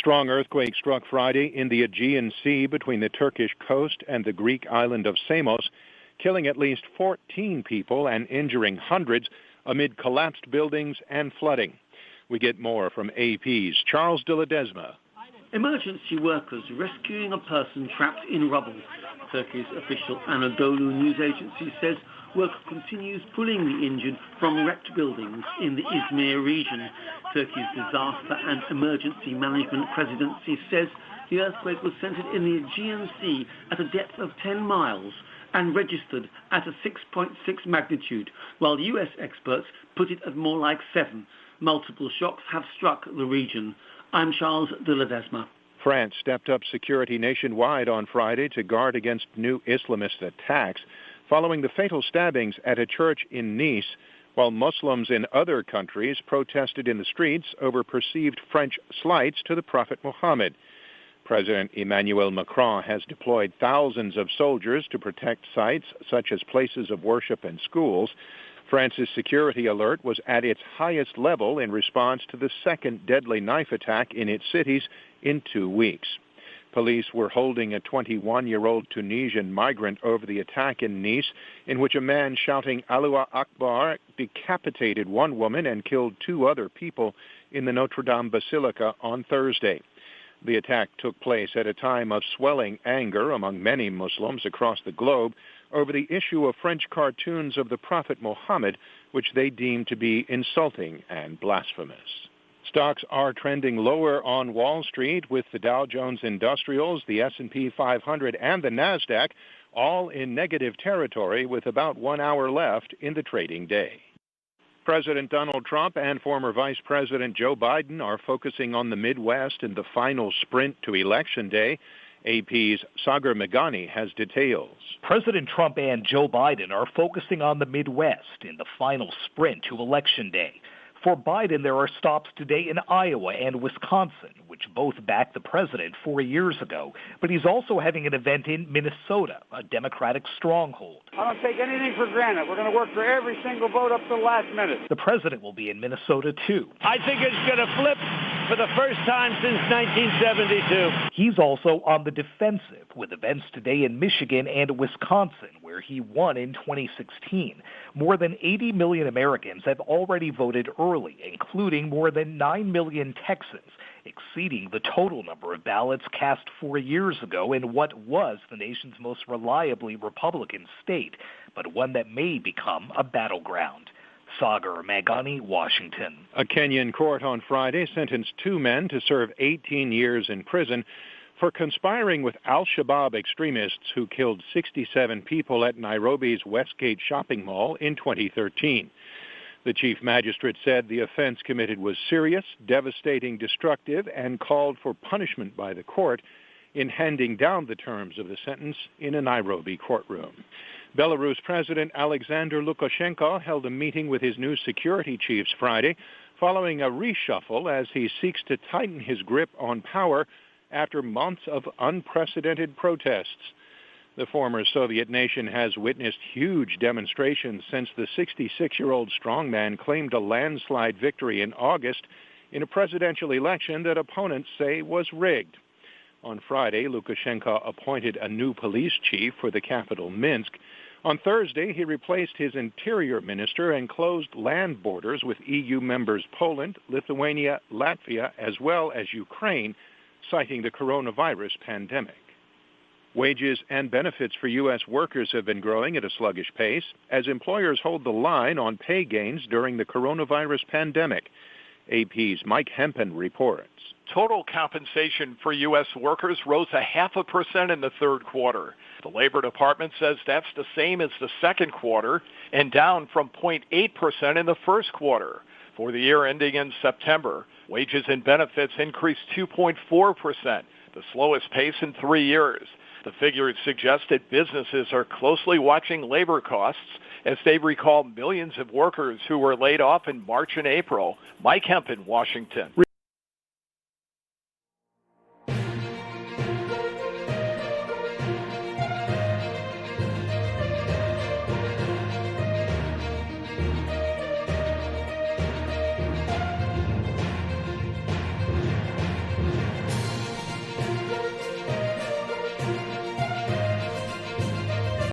A strong earthquake struck Friday in the Aegean Sea between the Turkish coast and the Greek island of Samos, killing at least 14 people and injuring hundreds amid collapsed buildings and flooding. We get more from AP's Charles de Ledesma. Emergency workers rescuing a person trapped in rubble. Turkey's official Anadolu news agency says work continues pulling the injured from wrecked buildings in the Izmir region. Turkey's Disaster and Emergency Management Presidency says the earthquake was centered in the Aegean Sea at a depth of 10 miles and registered at a 6.6 magnitude, while U.S. experts put it at more like 7. Multiple shocks have struck the region. I'm Charles de Ledesma. France stepped up security nationwide on Friday to guard against new Islamist attacks following the fatal stabbings at a church in Nice, while Muslims in other countries protested in the streets over perceived French slights to the Prophet Muhammad. President Emmanuel Macron has deployed thousands of soldiers to protect sites such as places of worship and schools. France's security alert was at its highest level in response to the second deadly knife attack in its cities in 2 weeks. Police were holding a 21-year-old Tunisian migrant over the attack in Nice, in which a man shouting Allahu Akbar decapitated one woman and killed 2 other people in the Notre Dame Basilica on Thursday. The attack took place at a time of swelling anger among many Muslims across the globe over the issue of French cartoons of the Prophet Muhammad, which they deemed to be insulting and blasphemous. Stocks are trending lower on Wall Street, with the Dow Jones Industrials, the S&P 500, and the NASDAQ all in negative territory with about 1 hour left in the trading day. President Donald Trump and former Vice President Joe Biden are focusing on the Midwest in the final sprint to Election Day. AP's Sagar Meghani has details. President Trump and Joe Biden are focusing on the Midwest in the final sprint to Election Day. For Biden, there are stops today in Iowa and Wisconsin, which both backed the president 4 years ago. But he's also having an event in Minnesota, a Democratic stronghold. I don't take anything for granted. We're going to work for every single vote up to the last minute. The president will be in Minnesota, too. I think it's going to flip for the first time since 1972. He's also on the defensive, with events today in Michigan and Wisconsin, where he won in 2016. More than 80 million Americans have already voted early, including more than 9 million Texans, exceeding the total number of ballots cast 4 years ago in what was the nation's most reliably Republican state, but one that may become a battleground. Sagar Meghani, Washington. A Kenyan court on Friday sentenced 2 men to serve 18 years in prison for conspiring with al-Shabaab extremists who killed 67 people at Nairobi's Westgate shopping mall in 2013. The chief magistrate said the offense committed was serious, devastating, destructive, and called for punishment by the court in handing down the terms of the sentence in a Nairobi courtroom. Belarus President Alexander Lukashenko held a meeting with his new security chiefs Friday, following a reshuffle as he seeks to tighten his grip on power after months of unprecedented protests. The former Soviet nation has witnessed huge demonstrations since the 66-year-old strongman claimed a landslide victory in August in a presidential election that opponents say was rigged. On Friday, Lukashenko appointed a new police chief for the capital, Minsk. On Thursday, he replaced his interior minister and closed land borders with EU members Poland, Lithuania, Latvia, as well as Ukraine, citing the coronavirus pandemic. Wages and benefits for U.S. workers have been growing at a sluggish pace as employers hold the line on pay gains during the coronavirus pandemic. AP's Mike Hempen reports. Total compensation for U.S. workers rose 0.5% in the third quarter. The Labor Department says that's the same as the second quarter and down from 0.8% in the first quarter. For the year ending in September, wages and benefits increased 2.4%, the slowest pace in 3 years. The figures suggest that businesses are closely watching labor costs as they recall millions of workers who were laid off in March and April. Mike Hempen, Washington.